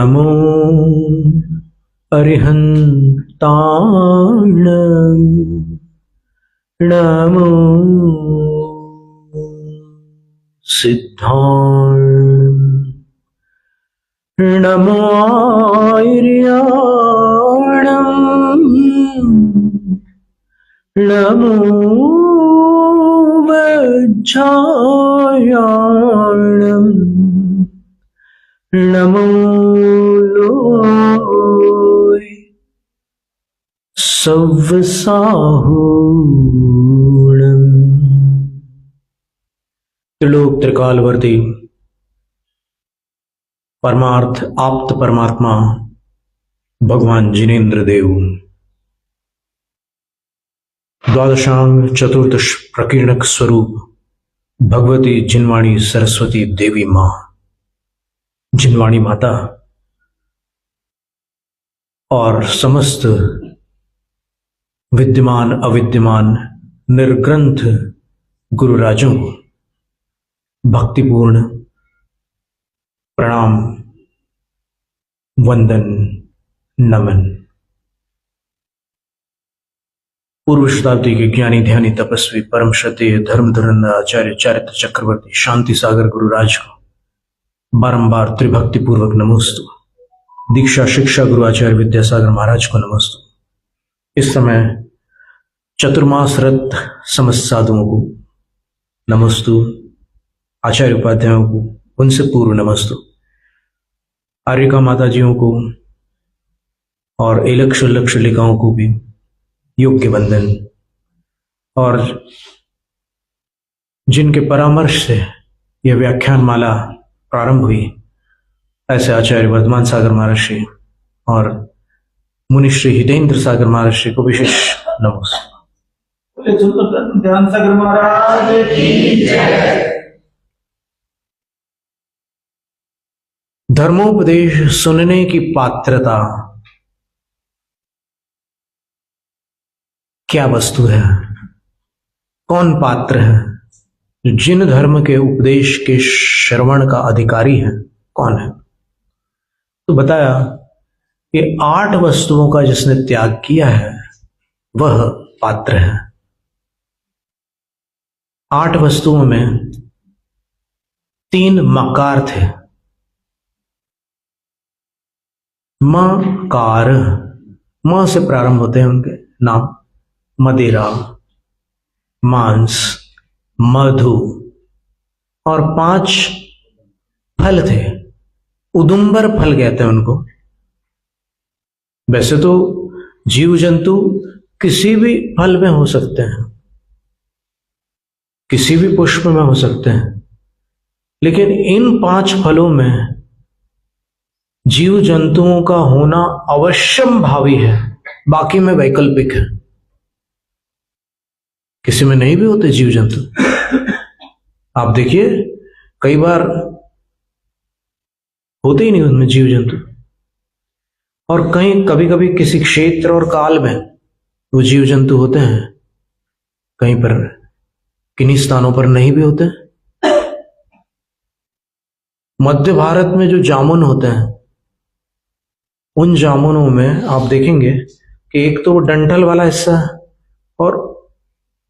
नमो अरिहन्ताण नमो सिद्धाण नमो आर्याणं नमो वज्रायाणं नमो लोय सव्वसाहूणम्। त्रिलोक त्रिकालवर्ती परमार्थ आप्त परमात्मा भगवान जिनेन्द्र देव द्वादशांग चतुर्दश प्रकीर्णक स्वरूप भगवती जिनवाणी सरस्वती देवी माँ, जिनवाणी माता और समस्त विद्यमान अविद्यमान निर्ग्रंथ गुरुराजों को भक्तिपूर्ण प्रणाम, वंदन, नमन। पूर्व शताब्दी के ज्ञानी ध्यानी तपस्वी परम श्रद्धेय धर्म धुरंधर आचार्य चारित्र चक्रवर्ती शांति सागर गुरुराज को बारंबार त्रिभक्ति पूर्वक नमोस्तु। दीक्षा शिक्षा गुरु आचार्य विद्यासागर महाराज को नमोस्तु। इस समय चतुर्मास रत समस्त साधुओं को नमोस्तु। आचार्य उपाध्यायों को उनसे पूर्व नमोस्तु। आर्यका माताजियों को और एलक्ष लक्ष लिकाओं को भी योग्य वंदन। और जिनके परामर्श से यह व्याख्यान माला प्रारंभ हुई, ऐसे आचार्य वर्धमान सागर महाराज श्री और मुनिश्री हितेंद्र सागर महाराज श्री को विशेष नमस्कार। ध्यान सागर महाराज की जय। धर्मोपदेश सुनने की पात्रता क्या वस्तु है? कौन पात्र है? जिन धर्म के उपदेश के श्रवण का अधिकारी है कौन है? तो बताया कि 8 वस्तुओं का जिसने त्याग किया है वह पात्र है। 8 वस्तुओं में 3 मकार थे। मकार, म से प्रारंभ होते हैं उनके नाम। मदिरा, मांस, मधु और 5 फल थे। उदुम्बर फल कहते हैं उनको। वैसे तो जीव जंतु किसी भी फल में हो सकते हैं, किसी भी पुष्प में हो सकते हैं, लेकिन इन 5 फलों में जीव जंतुओं का होना अवश्यम भावी है, बाकी में वैकल्पिक है। किसी में नहीं भी होते जीव जंतु। आप देखिए कई बार होते ही नहीं उनमें जीव जंतु, और कहीं कभी कभी किसी क्षेत्र और काल में वो जीव जंतु होते हैं, कहीं पर किन्हीं स्थानों पर नहीं भी होते। मध्य भारत में जो जामुन होते हैं, उन जामुनों में आप देखेंगे कि एक तो डंठल वाला हिस्सा है और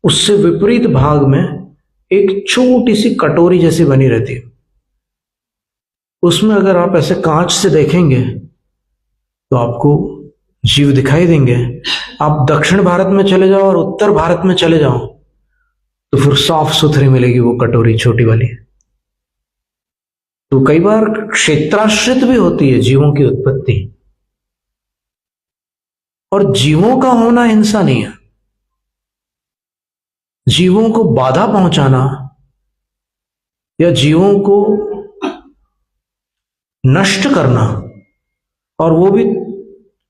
उससे विपरीत भाग में एक छोटी सी कटोरी जैसी बनी रहती है। उसमें अगर आप ऐसे कांच से देखेंगे तो आपको जीव दिखाई देंगे। आप दक्षिण भारत में चले जाओ और उत्तर भारत में चले जाओ तो फिर साफ सुथरी मिलेगी वो कटोरी छोटी वाली। तो कई बार क्षेत्राश्रित भी होती है जीवों की उत्पत्ति, और जीवों का होना हिंसा नहीं है। जीवों को बाधा पहुंचाना या जीवों को नष्ट करना, और वो भी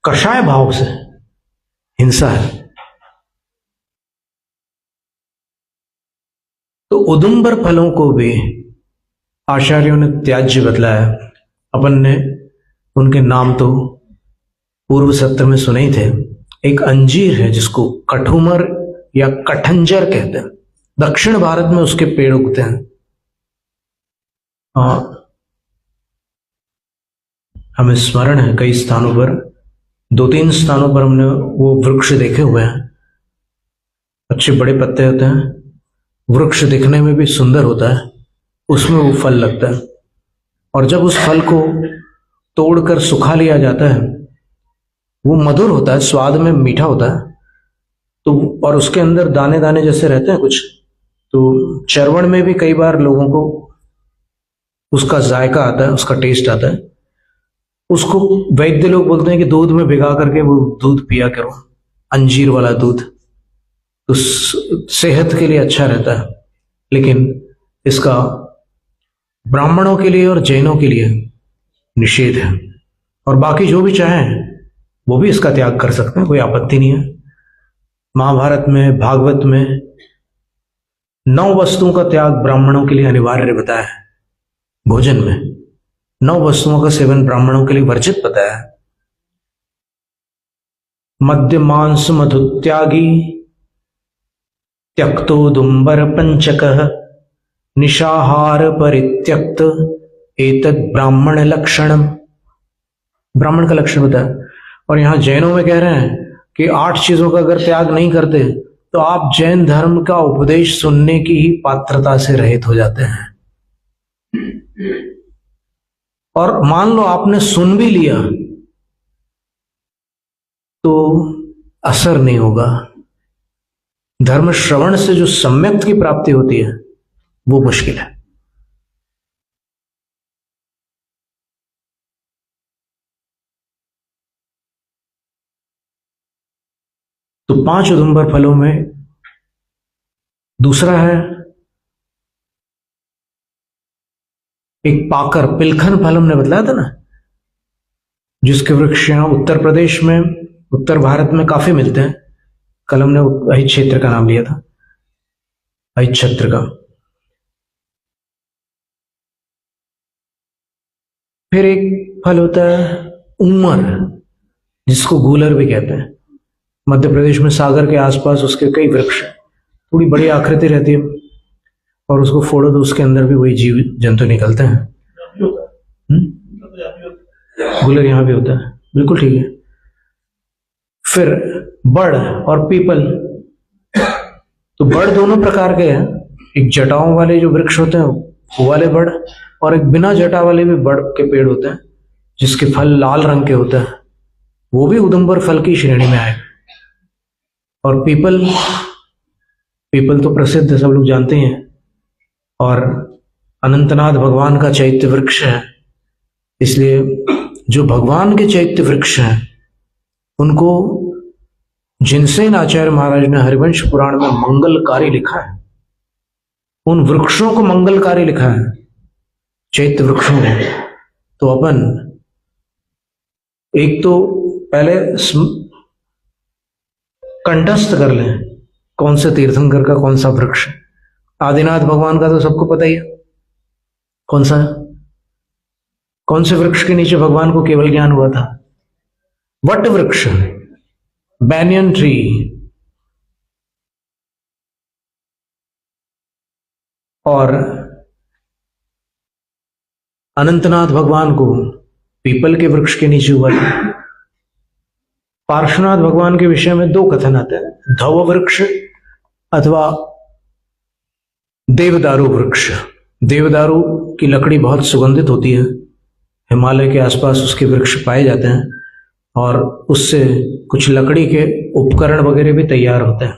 कषाय भाव से, हिंसा है। तो उदुम्बर फलों को भी आचार्यों ने त्याज्य बतलाया। अपन ने उनके नाम तो पूर्व सत्र में सुने ही थे। एक अंजीर है जिसको कठुमर या कठंजर कहते हैं, दक्षिण भारत में उसके पेड़ उगते हैं। हमें स्मरण है कई स्थानों पर, 2-3 स्थानों पर हमने वो वृक्ष देखे हुए हैं। अच्छे बड़े पत्ते होते हैं, वृक्ष दिखने में भी सुंदर होता है, उसमें वो फल लगता है। और जब उस फल को तोड़कर सुखा लिया जाता है, वो मधुर होता है, स्वाद में मीठा होता है। तो और उसके अंदर दाने दाने जैसे रहते हैं कुछ, तो चर्वण में भी कई बार लोगों को उसका जायका आता है, उसका टेस्ट आता है। उसको वैद्य लोग बोलते हैं कि दूध में भिगा करके वो दूध पिया करो, अंजीर वाला दूध, तो सेहत के लिए अच्छा रहता है। लेकिन इसका ब्राह्मणों के लिए और जैनों के लिए निषेध है, और बाकी जो भी चाहें वो भी इसका त्याग कर सकते हैं, कोई आपत्ति नहीं है। महाभारत में, भागवत में 9 वस्तुओं का त्याग ब्राह्मणों के लिए अनिवार्य बताया है। भोजन में 9 वस्तुओं का सेवन ब्राह्मणों के लिए वर्जित बताया है। मद्य मांस मधुत्यागी त्यक्तोदुम्बर पंचकः निशाहार परित्यक्त एतद ब्राह्मण लक्षणम। ब्राह्मण का लक्षण बताया। और यहां जैनों में कह रहे हैं कि 8 चीजों का अगर त्याग नहीं करते तो आप जैन धर्म का उपदेश सुनने की ही पात्रता से रहित हो जाते हैं। और मान लो आपने सुन भी लिया तो असर नहीं होगा। धर्म श्रवण से जो सम्यक की प्राप्ति होती है वो मुश्किल है। तो 5 उदुम्बर फलों में दूसरा है एक पाकर, पिलखन फल हमने बतलाया था ना, जिसके वृक्ष यहां उत्तर प्रदेश में, उत्तर भारत में काफी मिलते हैं। कल हमने अहित क्षेत्र का नाम लिया था, अहित क्षेत्र का। फिर एक फल होता है उमर, जिसको गूलर भी कहते हैं। मध्य प्रदेश में सागर के आसपास उसके कई वृक्ष, थोड़ी बड़ी आकृति रहती है, और उसको फोड़ो तो उसके अंदर भी वही जीव जंतु निकलते हैं। गूलर यहां भी होता है, बिल्कुल ठीक है। फिर बड़ और पीपल, तो बड़ दोनों प्रकार के हैं। एक जटाओं वाले जो वृक्ष होते हैं वो वाले बड़, और एक बिना जटा वाले भी बड़ के पेड़ होते हैं जिसके फल लाल रंग के होते हैं, वो भी उदुम्बर फल की श्रेणी में आए। और पीपल, पीपल तो प्रसिद्ध सब लोग जानते हैं, और अनंतनाथ भगवान का चैत्य वृक्ष है। इसलिए जो भगवान के चैत्य वृक्ष हैं उनको जिनसेन आचार्य महाराज ने हरिवंश पुराण में मंगलकारी लिखा है। उन वृक्षों को मंगलकारी लिखा है, चैत्य वृक्षों को। तो अपन एक तो पहले कंठस्थ कर लें कौन से तीर्थंकर का कौन सा वृक्ष। आदिनाथ भगवान का तो सबको पता ही है कौन सा है। कौन से वृक्ष के नीचे भगवान को केवल ज्ञान हुआ था? वट वृक्ष, बैनियन ट्री। और अनंतनाथ भगवान को पीपल के वृक्ष के नीचे हुआ था। पार्श्वनाथ भगवान के विषय में 2 कथन आते हैं, धव वृक्ष अथवा देवदारू वृक्ष। देवदारू की लकड़ी बहुत सुगंधित होती है, हिमालय के आसपास उसके वृक्ष पाए जाते हैं, और उससे कुछ लकड़ी के उपकरण वगैरह भी तैयार होते हैं।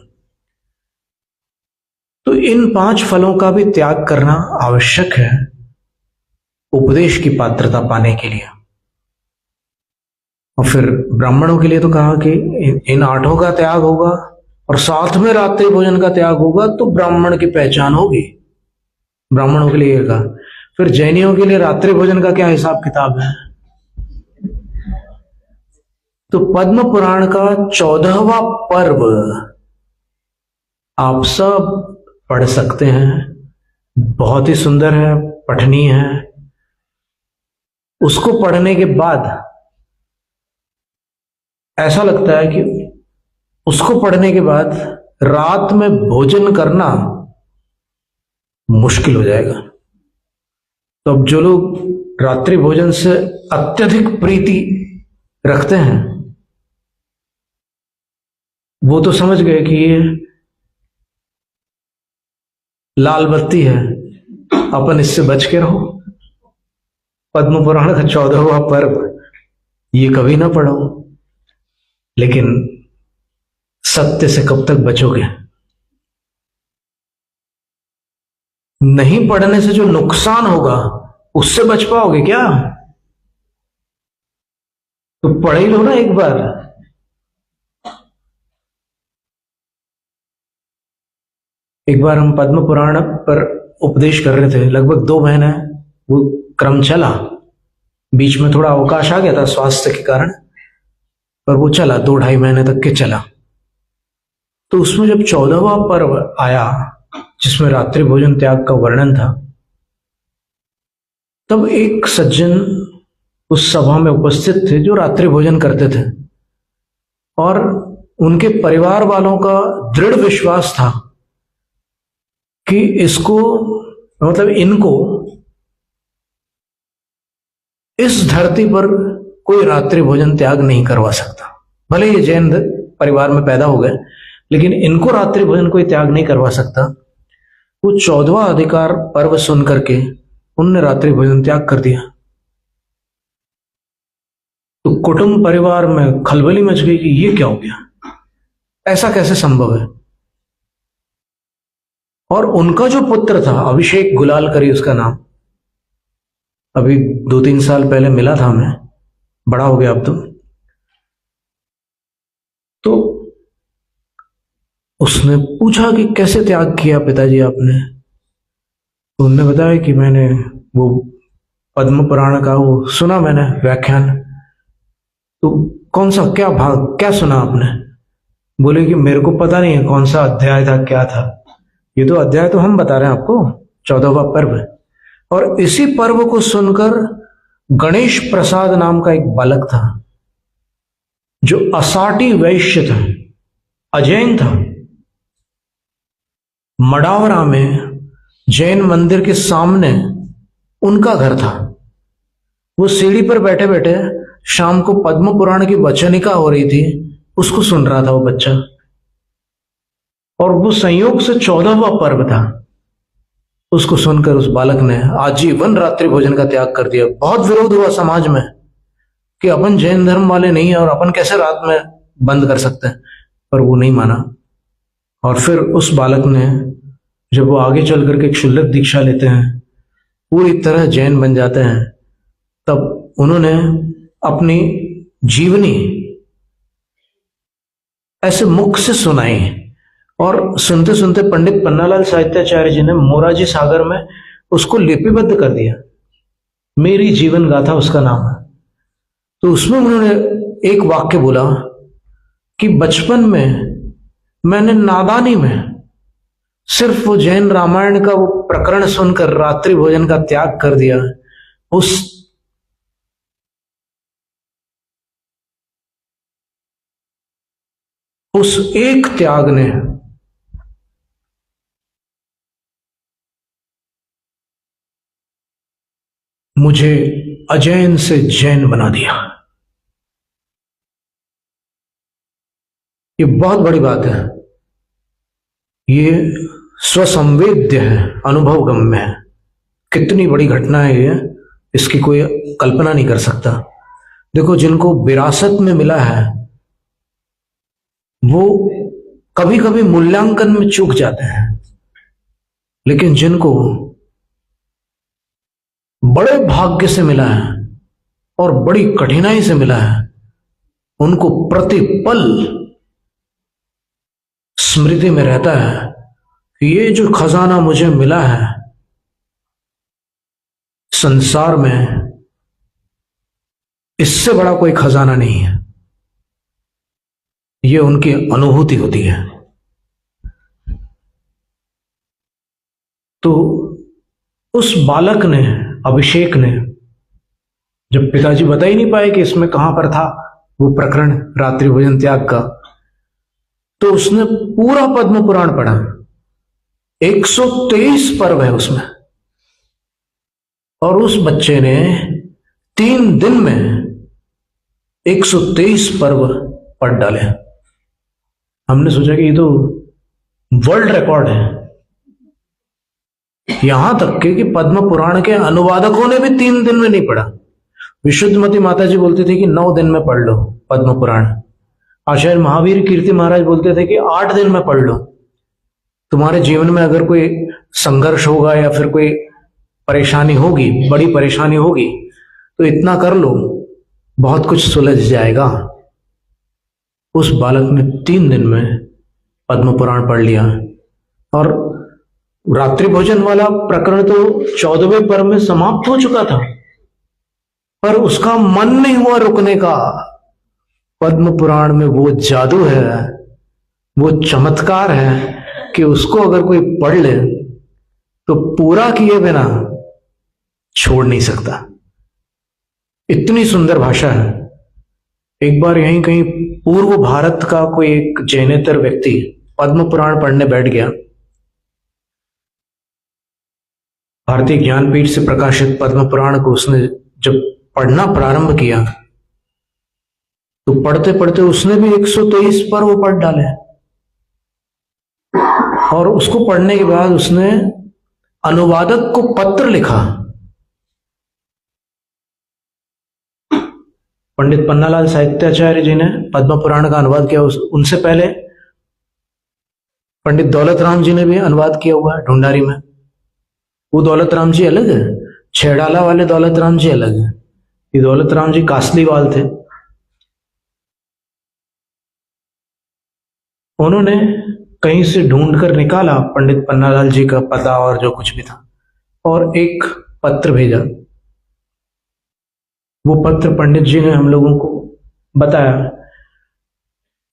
तो इन 5 फलों का भी त्याग करना आवश्यक है उपदेश की पात्रता पाने के लिए। और फिर ब्राह्मणों के लिए तो कहा कि इन 8 का त्याग होगा और साथ में रात्रि भोजन का त्याग होगा तो ब्राह्मण की पहचान होगी। ब्राह्मणों के लिए कहा। फिर जैनियों के लिए रात्रि भोजन का क्या हिसाब किताब है? तो पद्म पुराण का 14वां पर्व आप सब पढ़ सकते हैं, बहुत ही सुंदर है, पठनीय है। उसको पढ़ने के बाद ऐसा लगता है कि उसको पढ़ने के बाद रात में भोजन करना मुश्किल हो जाएगा। तो अब जो लोग रात्रि भोजन से अत्यधिक प्रीति रखते हैं वो तो समझ गए कि ये लाल बत्ती है, अपन इससे बच के रहो। पद्म पुराण का 14वां पर्व, ये कभी ना पढ़ो। लेकिन सत्य से कब तक बचोगे? नहीं पढ़ने से जो नुकसान होगा उससे बच पाओगे क्या? तो पढ़ ही लो ना एक बार। एक बार हम पद्म पुराण पर उपदेश कर रहे थे, लगभग 2 महीने वो क्रम चला। बीच में थोड़ा अवकाश आ गया था स्वास्थ्य के कारण, पर वो चला 2-2.5 महीने तक के चला। तो उसमें जब 14वां पर्व आया जिसमें रात्रि भोजन त्याग का वर्णन था, तब एक सज्जन उस सभा में उपस्थित थे जो रात्रि भोजन करते थे, और उनके परिवार वालों का दृढ़ विश्वास था कि इसको, मतलब इनको इस धरती पर कोई रात्रि भोजन त्याग नहीं करवा सकता। भले ये जैन परिवार में पैदा हो गए, लेकिन इनको रात्रि भोजन कोई त्याग नहीं करवा सकता। वो 14वां अधिकार पर्व सुन करके उनने रात्रि भोजन त्याग कर दिया। तो कुटुंब परिवार में खलबली मच गई कि ये क्या हो गया, ऐसा कैसे संभव है। और उनका जो पुत्र था, अभिषेक गुलालकरी उसका नाम, अभी 2-3 साल पहले मिला था हमें, बड़ा हो गया अब तो उसने पूछा कि कैसे त्याग किया पिताजी आपने। तो उन्होंने बताया कि मैंने वो पद्म पुराण का वो सुना, मैंने व्याख्यान। तो कौन सा, क्या भाग, क्या सुना आपने? बोले कि मेरे को पता नहीं है कौन सा अध्याय था, क्या था। ये तो अध्याय तो हम बता रहे हैं आपको, 14वां पर्व है। और इसी पर्व को सुनकर गणेश प्रसाद नाम का एक बालक था जो असाटी वैश्य था, अजैन था। मडावरा में जैन मंदिर के सामने उनका घर था। वो सीढ़ी पर बैठे बैठे शाम को पद्म पुराण की वचनिका हो रही थी, उसको सुन रहा था वो बच्चा। और वो संयोग से 14वां पर्व था। उसको सुनकर उस बालक ने आजीवन रात्रि भोजन का त्याग कर दिया। बहुत विरोध हुआ समाज में कि अपन जैन धर्म वाले नहीं है और अपन कैसे रात में बंद कर सकते हैं, पर वो नहीं माना। और फिर उस बालक ने, जब वो आगे चल करके क्षुल्लक दीक्षा लेते हैं, पूरी तरह जैन बन जाते हैं, तब उन्होंने अपनी जीवनी ऐसे मुख से सुनाई। और सुनते सुनते पंडित पन्नालाल साहित्याचार्य जी ने मोरारजी सागर में उसको लिपिबद्ध कर दिया। मेरी जीवन गाथा उसका नाम है। तो उसमें उन्होंने एक वाक्य बोला कि बचपन में मैंने नादानी में सिर्फ वो जैन रामायण का वो प्रकरण सुनकर रात्रि भोजन का त्याग कर दिया। उस एक त्याग ने मुझे अजैन से जैन बना दिया। ये बहुत बड़ी बात है, ये स्वसंवेद्य है, अनुभवगम्य है। कितनी बड़ी घटना है ये, इसकी कोई कल्पना नहीं कर सकता। देखो, जिनको विरासत में मिला है वो कभी कभी मूल्यांकन में चूक जाते हैं, लेकिन जिनको बड़े भाग्य से मिला है और बड़ी कठिनाई से मिला है, उनको प्रतिपल स्मृति में रहता है कि ये जो खजाना मुझे मिला है संसार में, इससे बड़ा कोई खजाना नहीं है। ये उनकी अनुभूति होती है। तो उस बालक ने, अभिषेक ने, जब पिताजी बता ही नहीं पाए कि इसमें कहां पर था वो प्रकरण रात्रि भोजन त्याग का, तो उसने पूरा पद्म पुराण पढ़ा। 123 पर्व है उसमें, और उस बच्चे ने 3 दिन में 123 पर्व पढ़ डाले। हमने सोचा कि ये तो वर्ल्ड रिकॉर्ड है। यहां तक कि पद्म पुराण के अनुवादकों ने भी 3 दिन में नहीं पढ़ा। विशुद्धमती माता जी बोलती थी कि 9 दिन में पढ़ लो पद्म पुराण। आचार्य महावीर कीर्ति महाराज बोलते थे कि 8 दिन में पढ़ लो। तुम्हारे जीवन में अगर कोई संघर्ष होगा या फिर कोई परेशानी होगी, बड़ी परेशानी होगी, तो इतना कर लो, बहुत कुछ सुलझ जाएगा। उस बालक ने 3 दिन में पद्म पुराण पढ़ लिया। और रात्रि भोजन वाला प्रकरण तो 14वें पर्व में समाप्त हो चुका था, पर उसका मन नहीं हुआ रुकने का। पद्म पुराण में वो जादू है, वो चमत्कार है कि उसको अगर कोई पढ़ ले तो पूरा किए बिना छोड़ नहीं सकता। इतनी सुंदर भाषा है। एक बार यहीं कहीं पूर्व भारत का कोई एक जैनेतर व्यक्ति पद्म पुराण पढ़ने बैठ गया। भारतीय ज्ञानपीठ से प्रकाशित पद्म पुराण को उसने जब पढ़ना प्रारंभ किया तो पढ़ते पढ़ते उसने भी 123 पर्व पढ़ डाले। और उसको पढ़ने के बाद उसने अनुवादक को पत्र लिखा। पंडित पन्नालाल साहित्याचार्य जी ने पद्म पुराण का अनुवाद किया। उनसे पहले पंडित दौलत राम जी ने भी अनुवाद किया हुआ है ढूंढारी में। वो दौलत राम जी अलग है, छेड़ाला वाले दौलत राम जी अलग है। ये दौलत राम जी कासलीवाल थे। उन्होंने कहीं से ढूंढ कर निकाला पंडित पन्नालाल जी का पता और जो कुछ भी था, और एक पत्र भेजा। वो पत्र पंडित जी ने हम लोगों को बताया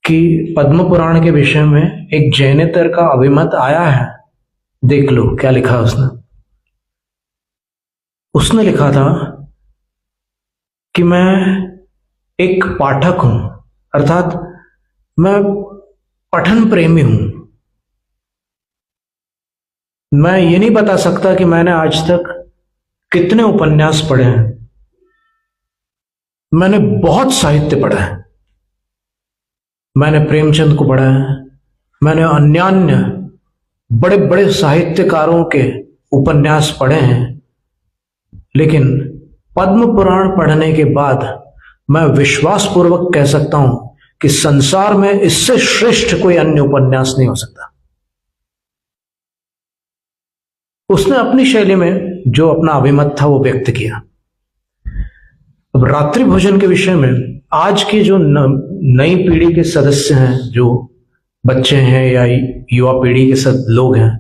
कि पद्म पुराण के विषय में एक जैनेतर का अभिमत आया है, देख लो क्या लिखा उसने। उसने लिखा था कि मैं एक पाठक हूं, अर्थात मैं पठन प्रेमी हूं। मैं ये नहीं बता सकता कि मैंने आज तक कितने उपन्यास पढ़े हैं। मैंने बहुत साहित्य पढ़ा है। मैंने प्रेमचंद को पढ़ा है, मैंने अन्यान्य बड़े बड़े साहित्यकारों के उपन्यास पढ़े हैं, लेकिन पद्म पुराण पढ़ने के बाद मैं विश्वासपूर्वक कह सकता हूं कि संसार में इससे श्रेष्ठ कोई अन्य उपन्यास नहीं हो सकता। उसने अपनी शैली में जो अपना अभिमत था वो व्यक्त किया। अब रात्रि भोजन के विषय में आज की जो नई पीढ़ी के सदस्य हैं, जो बच्चे हैं या युवा पीढ़ी के सब लोग हैं,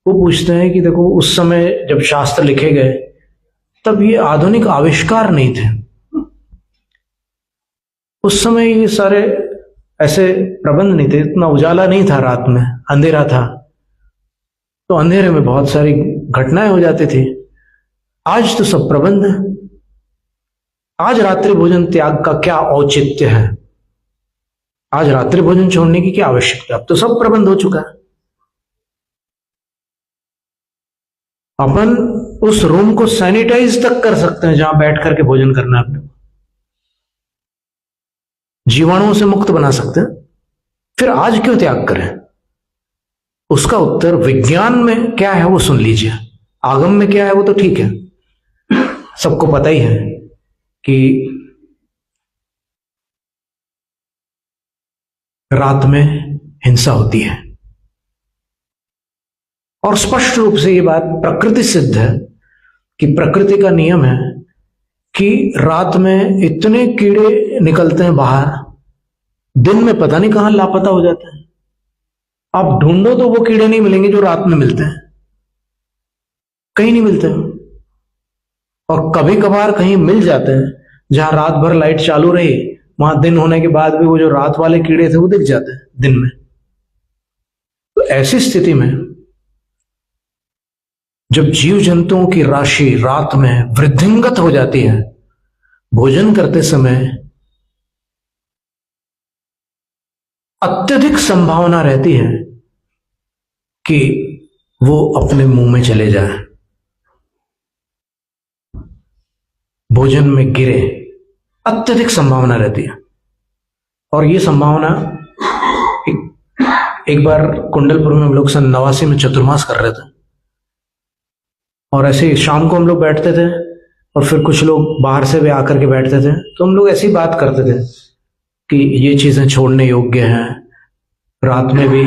वो पूछते हैं कि देखो उस समय जब शास्त्र लिखे गए तब ये आधुनिक आविष्कार नहीं थे। उस समय ये सारे ऐसे प्रबंध नहीं थे, इतना उजाला नहीं था, रात में अंधेरा था, तो अंधेरे में बहुत सारी घटनाएं हो जाती थी। आज तो सब प्रबंध है। आज रात्रि भोजन त्याग का क्या औचित्य है? आज रात्रि भोजन छोड़ने की क्या आवश्यकता? अब तो सब प्रबंध हो चुका है। अपन उस रूम को सैनिटाइज तक कर सकते हैं जहां बैठ करके भोजन करना है अपने को, जीवाणुओं से मुक्त बना सकते हैं। फिर आज क्यों त्याग करें? उसका उत्तर विज्ञान में क्या है वो सुन लीजिए। आगम में क्या है वो तो ठीक है, सबको पता ही है कि रात में हिंसा होती है, और स्पष्ट रूप से ये बात प्रकृति सिद्ध है कि प्रकृति का नियम है कि रात में इतने कीड़े निकलते हैं बाहर, दिन में पता नहीं कहां लापता हो जाते हैं। आप ढूंढो तो वो कीड़े नहीं मिलेंगे जो रात में मिलते हैं, कहीं नहीं मिलते। और कभी कभार कहीं मिल जाते हैं जहां रात भर लाइट चालू रही, वहां दिन होने के बाद भी वो जो रात वाले कीड़े थे वो दिख जाते हैं दिन में। तो ऐसी स्थिति में जब जीव जंतुओं की राशि रात में वृद्धिंगत हो जाती है, भोजन करते समय अत्यधिक संभावना रहती है कि वो अपने मुंह में चले जाए। भोजन में गिरे, अत्यधिक संभावना रहती है। और ये संभावना एक बार कुंडलपुर में हम लोग सन 89 में चतुर्मास कर रहे थे, और ऐसे ही शाम को हम लोग बैठते थे और फिर कुछ लोग बाहर से भी आकर के बैठते थे, तो हम लोग ऐसी बात करते थे कि ये चीजें छोड़ने योग्य हैं, रात में भी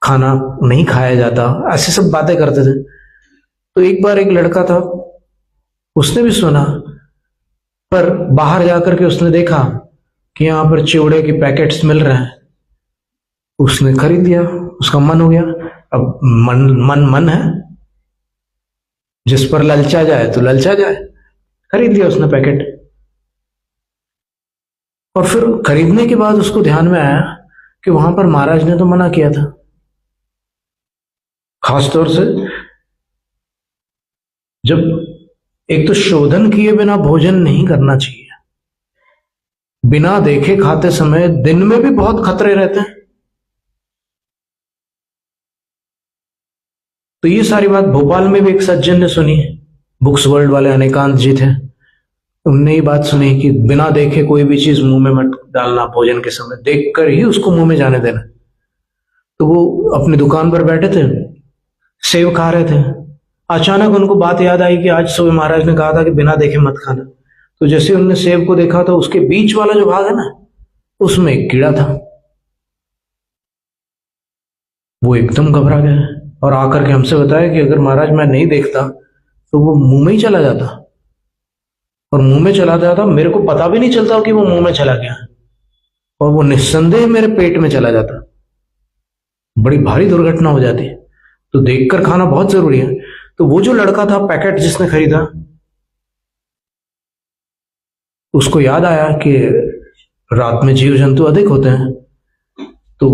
खाना नहीं खाया जाता, ऐसी सब बातें करते थे। तो एक बार एक लड़का था, उसने भी सुना, पर बाहर जाकर के उसने देखा कि यहाँ पर चिवड़े के पैकेट्स मिल रहे हैं, उसने खरीद लिया, उसका मन हो गया। अब मन है, जिस पर ललचा जाए तो ललचा जाए, खरीद लिया उसने पैकेट। और फिर खरीदने के बाद उसको ध्यान में आया कि वहां पर महाराज ने तो मना किया था, खासतौर से जब एक तो शोधन किए बिना भोजन नहीं करना चाहिए, बिना देखे खाते समय दिन में भी बहुत खतरे रहते हैं। तो ये सारी बात भोपाल में भी एक सज्जन ने सुनी, बुक्स वर्ल्ड वाले अनेकांत जी थे, उनने ये बात सुनी कि बिना देखे कोई भी चीज मुंह में मत डालना, भोजन के समय देखकर ही उसको मुंह में जाने देना। तो वो अपनी दुकान पर बैठे थे, सेव खा रहे थे, अचानक उनको बात याद आई कि आज सुबह महाराज ने कहा था कि बिना देखे मत खाना। तो जैसे उन्होंने सेव को देखा तो उसके बीच वाला जो भाग है ना, उसमें एक कीड़ा था। वो एकदम घबरा गया और आकर के हमसे बताया कि अगर महाराज मैं नहीं देखता तो वो मुंह में ही चला जाता, और मुंह में चला जाता, मेरे को पता भी नहीं चलता कि वो मुंह में चला गया, और वो निस्संदेह मेरे पेट में चला जाता, बड़ी भारी दुर्घटना हो जाती। तो देखकर खाना बहुत जरूरी है। तो वो जो लड़का था, पैकेट जिसने खरीदा, उसको याद आया कि रात में जीव जंतु अधिक होते हैं। तो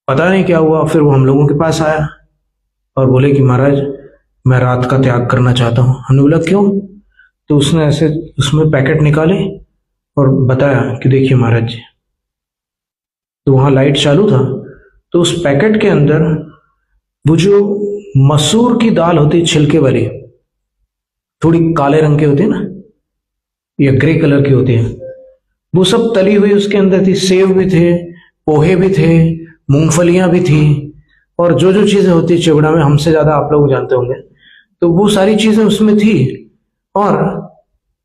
पता नहीं क्या हुआ, फिर वो हम लोगों के पास आया और बोले कि महाराज मैं रात का त्याग करना चाहता हूं। हमने बोला क्यों? तो उसने ऐसे उसमें पैकेट निकाले और बताया कि देखिए महाराज जी, तो वहां लाइट चालू था, तो उस पैकेट के अंदर वो जो मसूर की दाल होती है छिलके वाली, थोड़ी काले रंग की होती है ना, या ग्रे कलर की होती है, वो सब तली हुई उसके अंदर थी। सेव भी थे, पोहे भी थे, मूंगफलियां भी थी, और जो जो चीजें होती है चिवड़ा में, हमसे ज्यादा आप लोग जानते होंगे, तो वो सारी चीजें उसमें थी। और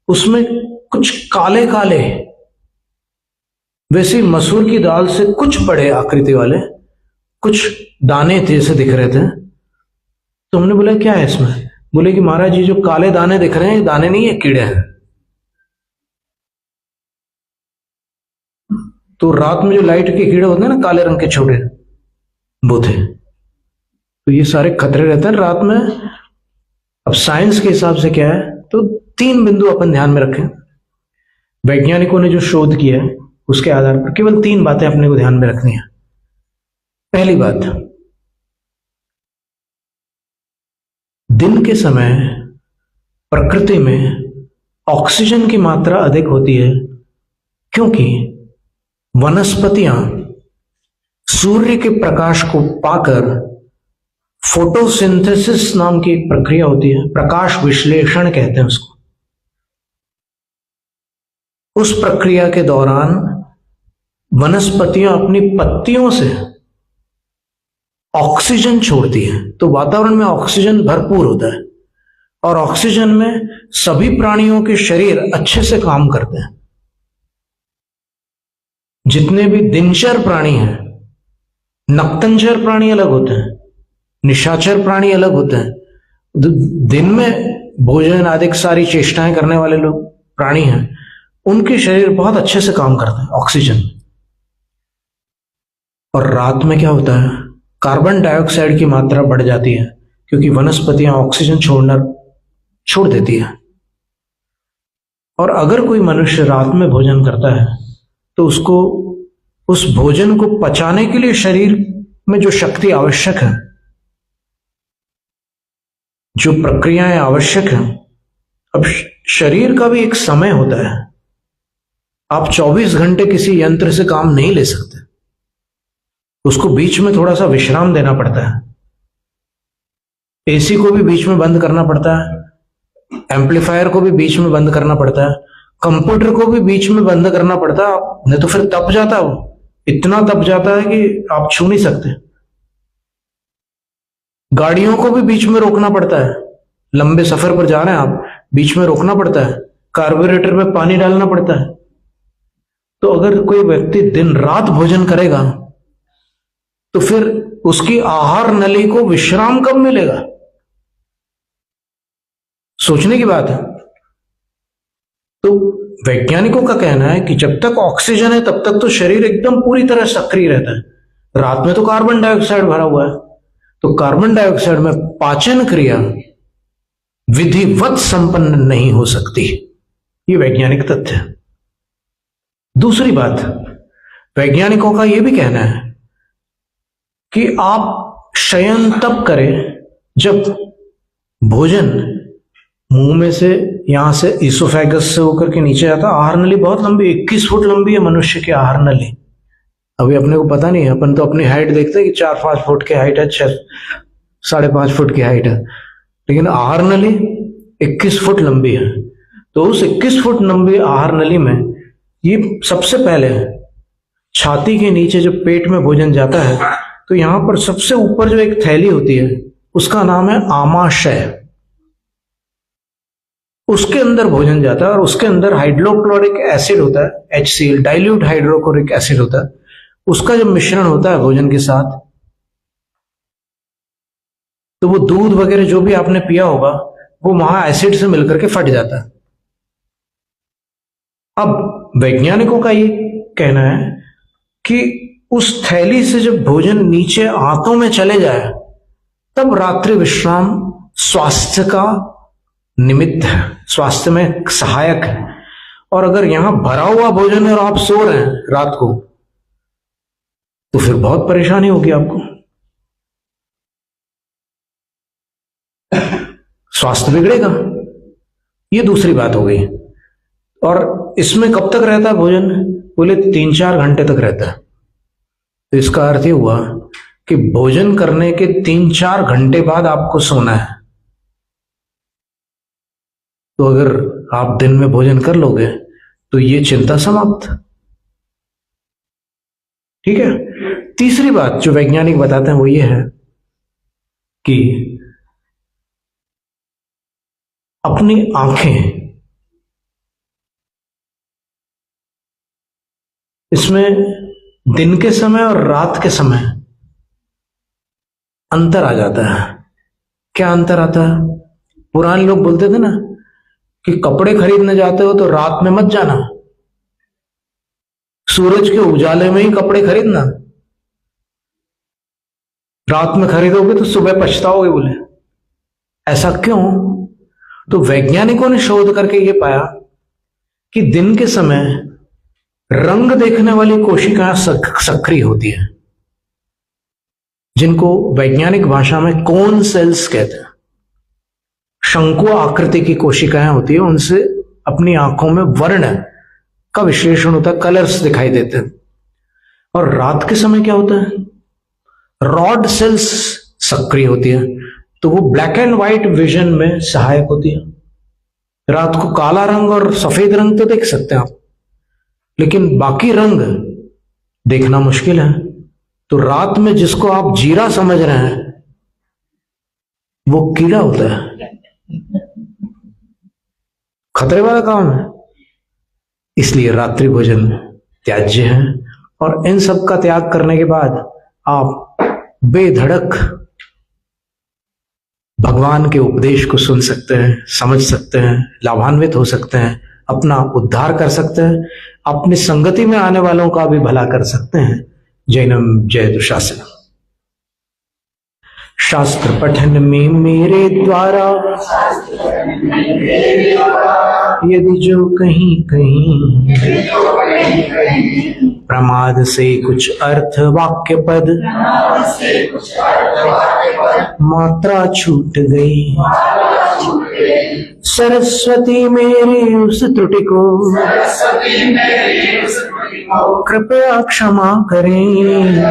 उसमें कुछ काले काले, वैसे मसूर की दाल से कुछ बड़े आकृति वाले कुछ दाने थे, से दिख रहे थे। तो हमने बोला क्या है इसमें? बोले कि महाराज जी जो काले दाने दिख रहे हैं, दाने नहीं है, कीड़े हैं। तो रात में जो लाइट के कीड़े होते हैं ना, काले रंग के छोटे, वो थे। तो ये सारे खतरे रहते हैं रात में। अब साइंस के हिसाब से क्या है, तो 3 बिंदु अपन ध्यान में रखें। वैज्ञानिकों ने जो शोध किया है उसके आधार पर केवल 3 बातें अपने को ध्यान में रखनी है। पहली बात, दिन के समय प्रकृति में ऑक्सीजन की मात्रा अधिक होती है, क्योंकि वनस्पतियां सूर्य के प्रकाश को पाकर, फोटोसिंथेसिस नाम की एक प्रक्रिया होती है, प्रकाश विश्लेषण कहते हैं उसको, उस प्रक्रिया के दौरान वनस्पतियां अपनी पत्तियों से ऑक्सीजन छोड़ती हैं। तो वातावरण में ऑक्सीजन भरपूर होता है, और ऑक्सीजन में सभी प्राणियों के शरीर अच्छे से काम करते हैं। जितने भी दिनचर प्राणी हैं, नक्तंचर प्राणी अलग होते हैं, निशाचर प्राणी अलग होते हैं। दिन में भोजन आदि सारी चेष्टाएं करने वाले लोग प्राणी हैं, उनके शरीर बहुत अच्छे से काम करते हैं ऑक्सीजन। और रात में क्या होता है, कार्बन डाइऑक्साइड की मात्रा बढ़ जाती है, क्योंकि वनस्पतियां ऑक्सीजन छोड़ना छोड़ देती है। और अगर कोई मनुष्य रात में भोजन करता है तो उसको उस भोजन को पचाने के लिए शरीर में जो शक्ति आवश्यक है, जो प्रक्रियाएं आवश्यक हैं, अब शरीर का भी एक समय होता है। आप 24 घंटे किसी यंत्र से काम नहीं ले सकते, उसको बीच में थोड़ा सा विश्राम देना पड़ता है। एसी को भी बीच में बंद करना पड़ता है, एम्पलीफायर को भी बीच में बंद करना पड़ता है, कंप्यूटर को भी बीच में बंद करना पड़ता है, नहीं तो फिर तप जाता है, वो इतना तप जाता है कि आप छू नहीं सकते। गाड़ियों को भी बीच में रोकना पड़ता है, लंबे सफर पर जा रहे हैं आप, बीच में रोकना पड़ता है, कार्बोरेटर में पानी डालना पड़ता है। तो अगर कोई व्यक्ति दिन रात भोजन करेगा तो फिर उसकी आहार नली को विश्राम कब मिलेगा? सोचने की बात है। तो वैज्ञानिकों का कहना है कि जब तक ऑक्सीजन है तब तक तो शरीर एकदम पूरी तरह सक्रिय रहता है। रात में तो कार्बन डाइऑक्साइड भरा हुआ है, तो कार्बन डाइऑक्साइड में पाचन क्रिया विधिवत संपन्न नहीं हो सकती। ये वैज्ञानिक तथ्य है। दूसरी बात, वैज्ञानिकों का यह भी कहना है कि आप शयन तब करें जब भोजन मुंह में से, यहां से इसोफेगस से होकर के नीचे जाता। आहार नली बहुत लंबी, 21 फुट लंबी है मनुष्य की आहार नली। अभी अपने को पता नहीं है, अपन तो अपनी हाइट देखते हैं कि 4-5 फुट की हाइट है, 5.5 फुट की हाइट है, लेकिन आहार नली 21 फुट लंबी है। तो उस 21 फुट लंबी आहार नली में ये सबसे पहले छाती के नीचे जब पेट में भोजन जाता है तो यहां पर सबसे ऊपर जो एक थैली होती है उसका नाम है आमाशय। उसके अंदर भोजन जाता है और उसके अंदर हाइड्रोक्लोरिक एसिड होता है, HCl, डाइल्यूट हाइड्रोक्लोरिक एसिड होता है। उसका जब मिश्रण होता है भोजन के साथ तो वो दूध वगैरह जो भी आपने पिया होगा वो वहां एसिड से मिलकर के फट जाता है। अब वैज्ञानिकों का ये कहना है कि उस थैली से जब भोजन नीचे आंतों में चले जाए तब रात्रि विश्राम स्वास्थ्य का निमित्त है, स्वास्थ्य में सहायक है। और अगर यहां भरा हुआ भोजन है और आप सो रहे हैं रात को तो फिर बहुत परेशानी होगी आपको, स्वास्थ्य बिगड़ेगा। ये दूसरी बात हो गई। और इसमें कब तक रहता है भोजन? बोले 3-4 घंटे तक रहता है। तो इसका अर्थ ये हुआ कि भोजन करने के 3-4 घंटे बाद आपको सोना है। तो अगर आप दिन में भोजन कर लोगे तो ये चिंता समाप्त। ठीक है। तीसरी बात जो वैज्ञानिक बताते हैं वो ये है कि अपनी आंखें, इसमें दिन के समय और रात के समय अंतर आ जाता है। क्या अंतर आता है? पुराने लोग बोलते थे ना कि कपड़े खरीदने जाते हो तो रात में मत जाना, सूरज के उजाले में ही कपड़े खरीदना, रात में खरीदोगे तो सुबह पछताओगे। बोले ऐसा क्यों? तो वैज्ञानिकों ने शोध करके ये पाया कि दिन के समय रंग देखने वाली कोशिकाएं सक्रिय होती हैं, जिनको वैज्ञानिक भाषा में कोन सेल्स कहते हैं। शंकु आकृति की कोशिकाएं होती है, उनसे अपनी आंखों में वर्ण का विश्लेषण होता है, कलर्स दिखाई देते हैं। और रात के समय क्या होता है? रॉड सेल्स सक्रिय होती है, तो वो ब्लैक एंड व्हाइट विजन में सहायक होती है। रात को काला रंग और सफेद रंग तो देख सकते हैं आप, लेकिन बाकी रंग देखना मुश्किल है। तो रात में जिसको आप जीरा समझ रहे हैं वो कीड़ा होता है, खतरे वाला काम है। इसलिए रात्रि भोजन त्याज्य है। और इन सब का त्याग करने के बाद आप बेधड़क भगवान के उपदेश को सुन सकते हैं, समझ सकते हैं, लाभान्वित हो सकते हैं, अपना उद्धार कर सकते हैं, अपनी संगति में आने वालों का भी भला कर सकते हैं। जैनम जय दुशासनम। शास्त्र पठन में मेरे द्वारा यदि जो कहीं कहीं प्रमाद से कुछ अर्थ वाक्य पद मात्रा छूट गई, सरस्वती मेरी उस त्रुटि को कृपया क्षमा करें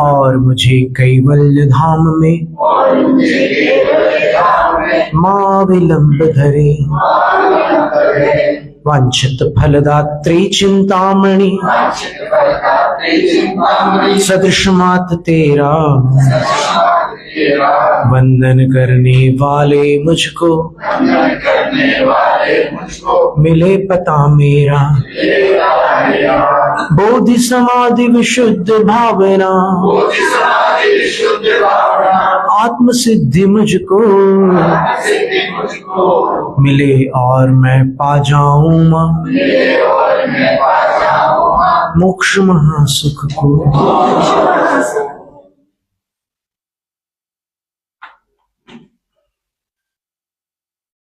और मुझे कैवल्य धाम में मां विलंब धरे वांछित फलदात्री चिंतामणि सदृश मात तेरा वंदन करने वाले मुझको मिले पता मेरा बोधि समाधि विशुद्ध भावना आत्म सिद्धि मुझको मिले और मैं पा जाऊं मां मोक्ष महासुख को।